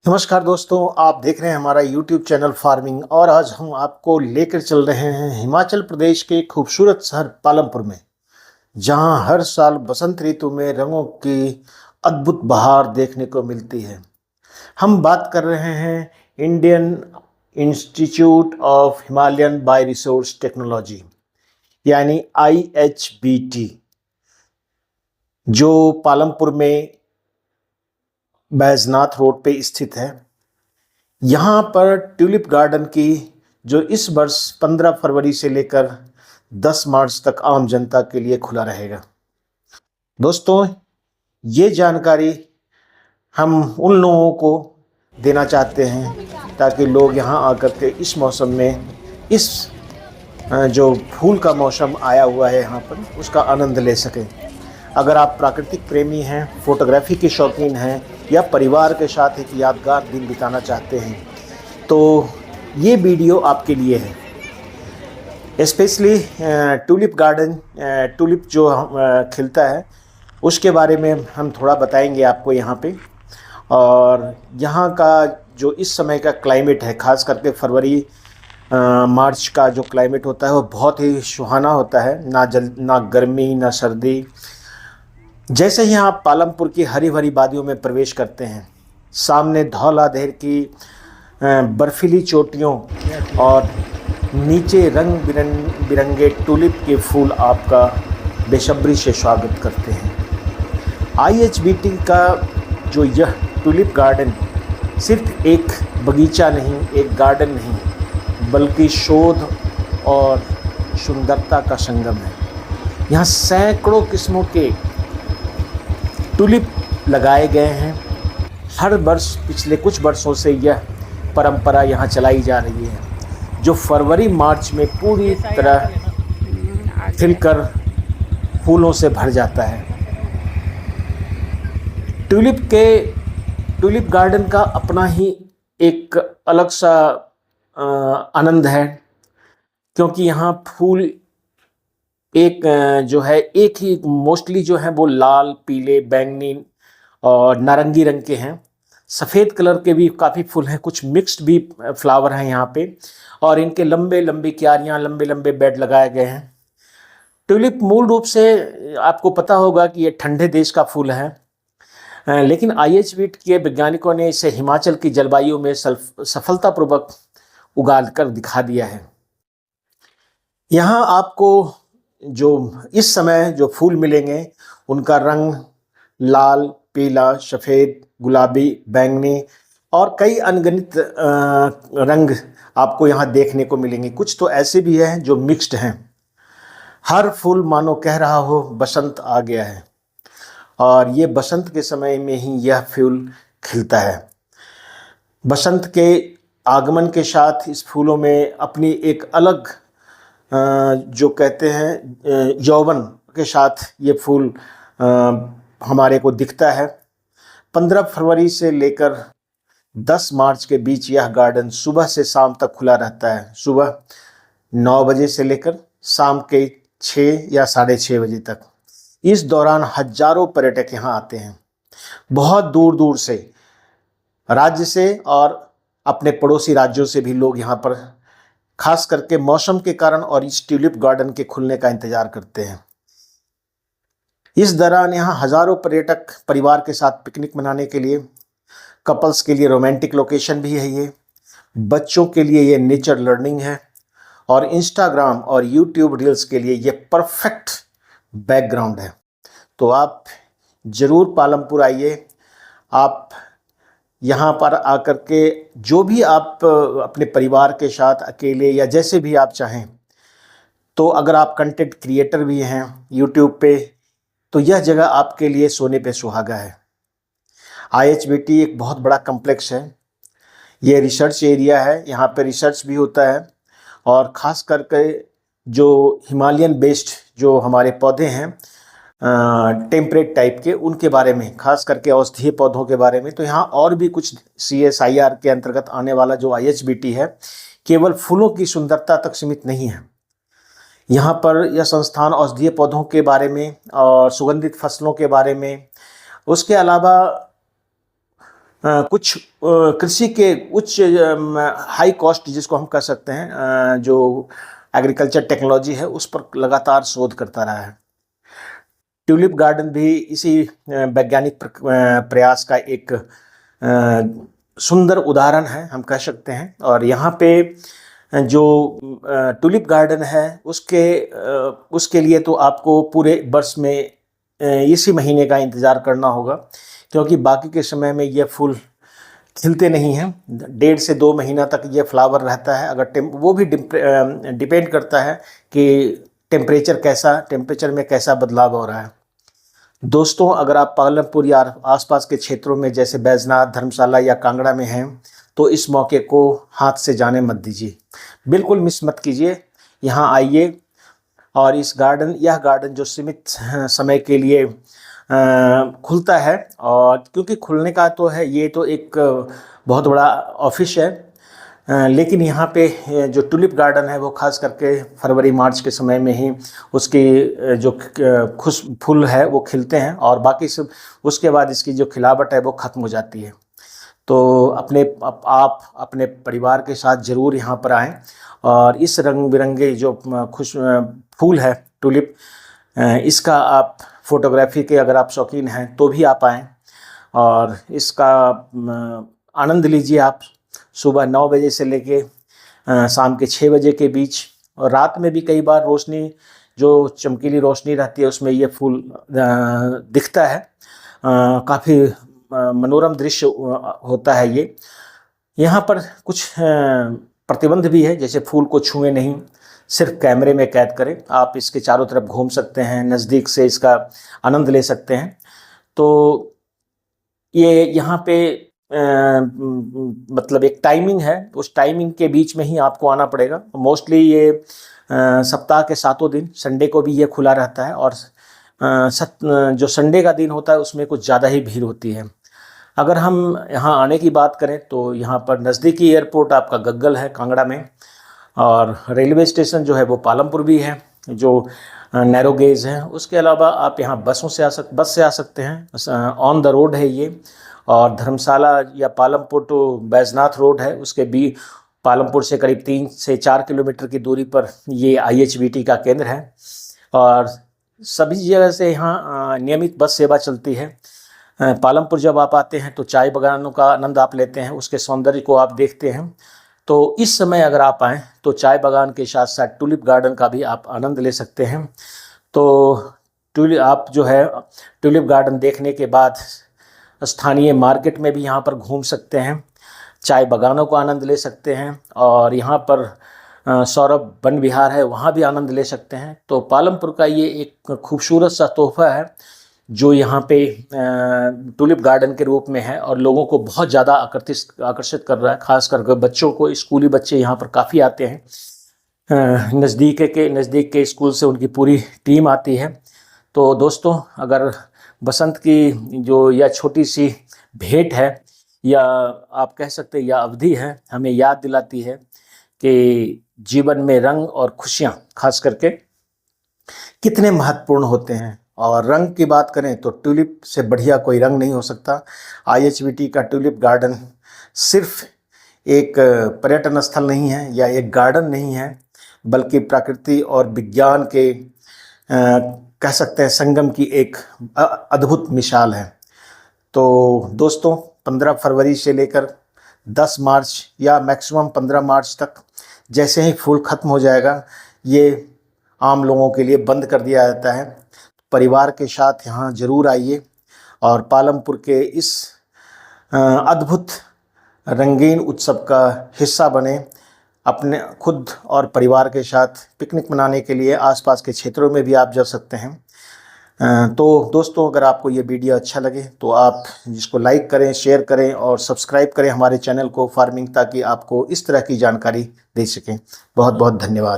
नमस्कार दोस्तों, आप देख रहे हैं हमारा YouTube चैनल फार्मिंग। और आज हम आपको लेकर चल रहे हैं हिमाचल प्रदेश के खूबसूरत शहर पालमपुर में, जहां हर साल बसंत ऋतु में रंगों की अद्भुत बहार देखने को मिलती है। हम बात कर रहे हैं Indian institute of Himalayan bio resource technology यानी IHBT, जो पालमपुर में बैजनाथ रोड पे स्थित है। यहाँ पर ट्यूलिप गार्डन की जो इस वर्ष 15 फरवरी से लेकर 10 मार्च तक आम जनता के लिए खुला रहेगा। दोस्तों, ये जानकारी हम उन लोगों को देना चाहते हैं ताकि लोग यहाँ आकर के इस मौसम में इस जो फूल का मौसम आया हुआ है यहाँ पर, उसका आनंद ले सकें। अगर आप प्राकृतिक प्रेमी हैं, फोटोग्राफी के शौकीन हैं या परिवार के साथ एक यादगार दिन बिताना चाहते हैं, तो ये वीडियो आपके लिए है। स्पेशली ट्यूलिप गार्डन, ट्यूलिप जो खिलता है उसके बारे में हम थोड़ा बताएंगे आपको यहाँ पे। और यहाँ का जो इस समय का क्लाइमेट है, ख़ास करके फरवरी मार्च का जो क्लाइमेट होता है वो बहुत ही सुहाना होता है। ना गर्मी ना सर्दी। जैसे ही आप पालमपुर की हरी भरी वादियों में प्रवेश करते हैं, सामने धौलाधार की बर्फीली चोटियों और नीचे रंग बिरंगे ट्यूलिप के फूल आपका बेसब्री से स्वागत करते हैं। IHBT का जो यह ट्यूलिप गार्डन सिर्फ एक बगीचा नहीं, एक गार्डन नहीं, बल्कि शोध और सुंदरता का संगम है। यहाँ सैकड़ों किस्मों के ट्यूलिप लगाए गए हैं। हर वर्ष पिछले कुछ वर्षों से यह परंपरा यहाँ चलाई जा रही है, जो फरवरी मार्च में पूरी तरह खिलकर फूलों से भर जाता है। ट्यूलिप गार्डन का अपना ही एक अलग सा आनंद है, क्योंकि यहाँ फूल एक ही मोस्टली जो है वो लाल, पीले, बैंगनी और नारंगी रंग के हैं। सफ़ेद कलर के भी काफ़ी फूल हैं, कुछ मिक्स्ड भी फ्लावर हैं यहाँ पे। और इनके लंबे लंबी क्यारियाँ, लंबे लंबे बेड लगाए गए हैं। ट्यूलिप मूल रूप से आपको पता होगा कि ये ठंडे देश का फूल है, लेकिन IHBT के वैज्ञानिकों ने इसे हिमाचल की जलवायु में सफलतापूर्वक उगा कर दिखा दिया है। यहाँ आपको जो इस समय जो फूल मिलेंगे उनका रंग लाल, पीला, सफ़ेद, गुलाबी, बैंगनी और कई अनगिनत रंग आपको यहाँ देखने को मिलेंगे। कुछ तो ऐसे भी हैं जो मिक्स्ड हैं। हर फूल मानो कह रहा हो बसंत आ गया है, और ये बसंत के समय में ही यह फूल खिलता है। बसंत के आगमन के साथ इस फूलों में अपनी एक अलग जो कहते हैं यौवन के साथ ये फूल हमारे को दिखता है। 15 फरवरी से लेकर 10 मार्च के बीच यह गार्डन सुबह से शाम तक खुला रहता है। सुबह 9 बजे से लेकर शाम के 6 या 6:30 बजे तक। इस दौरान हजारों पर्यटक यहाँ आते हैं, बहुत दूर दूर से, राज्य से और अपने पड़ोसी राज्यों से भी लोग यहाँ पर खास करके मौसम के कारण और इस ट्यूलिप गार्डन के खुलने का इंतजार करते हैं। इस दौरान यहाँ हजारों पर्यटक परिवार के साथ पिकनिक मनाने के लिए, कपल्स के लिए रोमांटिक लोकेशन भी है ये, बच्चों के लिए ये नेचर लर्निंग है, और इंस्टाग्राम और यूट्यूब रील्स के लिए ये परफेक्ट बैकग्राउंड है। तो आप ज़रूर पालमपुर आइए। आप यहाँ पर आकर के जो भी आप अपने परिवार के साथ, अकेले या जैसे भी आप चाहें, तो अगर आप कंटेंट क्रिएटर भी हैं यूट्यूब पे, तो यह जगह आपके लिए सोने पे सुहागा है। IHBT एक बहुत बड़ा कम्प्लेक्स है। ये रिसर्च एरिया है, यहाँ पे रिसर्च भी होता है, और ख़ास करके जो हिमालयन बेस्ड जो हमारे पौधे हैं टेम्परेट टाइप के, उनके बारे में, खास करके औषधीय पौधों के बारे में। तो यहाँ और भी कुछ CSIR के अंतर्गत आने वाला जो IHBT है, केवल फूलों की सुंदरता तक सीमित नहीं है। यहाँ पर यह संस्थान औषधीय पौधों के बारे में और सुगंधित फसलों के बारे में, उसके अलावा कुछ कृषि के उच्च हाई कॉस्ट जिसको हम कह सकते हैं, जो एग्रीकल्चर टेक्नोलॉजी है उस पर लगातार शोध करता रहा है। ट्यूलिप गार्डन भी इसी वैज्ञानिक प्रयास का एक सुंदर उदाहरण है, हम कह सकते हैं। और यहाँ पे जो ट्यूलिप गार्डन है उसके लिए तो आपको पूरे वर्ष में इसी महीने का इंतज़ार करना होगा, क्योंकि बाकी के समय में ये फूल खिलते नहीं हैं। 1.5 से 2 महीना तक ये फ्लावर रहता है। अगर वो भी डिपेंड करता है कि टेम्परेचर में कैसा बदलाव हो रहा है। दोस्तों, अगर आप पालमपुर या आसपास के क्षेत्रों में जैसे बैजनाथ, धर्मशाला या कांगड़ा में हैं तो इस मौके को हाथ से जाने मत दीजिए, बिल्कुल मिस मत कीजिए। यहाँ आइए और यह गार्डन जो सीमित समय के लिए खुलता है, और क्योंकि खुलने का तो है, ये तो एक बहुत बड़ा ऑफिस है, लेकिन यहाँ पे जो ट्यूलिप गार्डन है वो खास करके फरवरी मार्च के समय में ही उसकी जो फूल है वो खिलते हैं, और बाकी सब उसके बाद इसकी जो खिलावट है वो ख़त्म हो जाती है। तो आप अपने परिवार के साथ ज़रूर यहाँ पर आएँ और इस रंग बिरंगे जो फूल है ट्यूलिप, इसका आप फोटोग्राफी के अगर आप शौकीन हैं तो भी आप आएँ और इसका आनंद लीजिए। आप सुबह 9 बजे से लेके शाम के 6 बजे के बीच, और रात में भी कई बार रोशनी, जो चमकीली रोशनी रहती है उसमें ये फूल दिखता है। काफ़ी मनोरम दृश्य होता है ये। यहाँ पर कुछ प्रतिबंध भी है, जैसे फूल को छुएं नहीं, सिर्फ कैमरे में कैद करें। आप इसके चारों तरफ घूम सकते हैं, नज़दीक से इसका आनंद ले सकते हैं। तो ये यहाँ पे मतलब एक टाइमिंग है, उस टाइमिंग के बीच में ही आपको आना पड़ेगा। मोस्टली ये सप्ताह के 7 दिन, संडे को भी ये खुला रहता है, और जो संडे का दिन होता है उसमें कुछ ज़्यादा ही भीड़ होती है। अगर हम यहाँ आने की बात करें तो यहाँ पर नज़दीकी एयरपोर्ट आपका गग्गल है कांगड़ा में, और रेलवे स्टेशन जो है वो पालमपुर भी है जो नैरो गेज है। उसके अलावा आप यहाँ बस से आ सकते हैं, ऑन द रोड है ये। और धर्मशाला या पालमपुर टू बैजनाथ रोड है, उसके भी पालमपुर से करीब 3 से 4 किलोमीटर की दूरी पर ये IHBT का केंद्र है। और सभी जगह से यहाँ नियमित बस सेवा चलती है। पालमपुर जब आप आते हैं तो चाय बागानों का आनंद आप लेते हैं, उसके सौंदर्य को आप देखते हैं। तो इस समय अगर आप आएँ तो चाय बागान के साथ साथ ट्यूलिप गार्डन का भी आप आनंद ले सकते हैं। तो आप जो है ट्यूलिप गार्डन देखने के बाद स्थानीय मार्केट में भी यहाँ पर घूम सकते हैं, चाय बागानों को आनंद ले सकते हैं, और यहाँ पर सौरभ वन विहार है, वहाँ भी आनंद ले सकते हैं। तो पालमपुर का ये एक खूबसूरत सा तोहफा है जो यहाँ पे ट्यूलिप गार्डन के रूप में है, और लोगों को बहुत ज़्यादा आकर्षित कर रहा है। खास करके बच्चों को, स्कूली बच्चे यहाँ पर काफ़ी आते हैं। नज़दीक के स्कूल से उनकी पूरी टीम आती है। तो दोस्तों, अगर बसंत की जो यह छोटी सी भेंट है, या आप कह सकते हैं यह अवधि है, हमें याद दिलाती है कि जीवन में रंग और खुशियाँ खास करके कितने महत्वपूर्ण होते हैं। और रंग की बात करें तो ट्यूलिप से बढ़िया कोई रंग नहीं हो सकता। IHBT का ट्यूलिप गार्डन सिर्फ एक पर्यटन स्थल नहीं है या एक गार्डन नहीं है, बल्कि प्रकृति और विज्ञान के कह सकते हैं संगम की एक अद्भुत मिसाल है। तो दोस्तों, 15 फरवरी से लेकर 10 मार्च या मैक्सिमम 15 मार्च तक जैसे ही फूल ख़त्म हो जाएगा, ये आम लोगों के लिए बंद कर दिया जाता है। परिवार के साथ यहाँ ज़रूर आइए और पालमपुर के इस अद्भुत रंगीन उत्सव का हिस्सा बने। अपने खुद और परिवार के साथ पिकनिक मनाने के लिए आसपास के क्षेत्रों में भी आप जा सकते हैं। तो दोस्तों, अगर आपको ये वीडियो अच्छा लगे तो आप इसको लाइक करें, शेयर करें और सब्सक्राइब करें हमारे चैनल को फार्मिंग, ताकि आपको इस तरह की जानकारी दे सकें। बहुत बहुत धन्यवाद।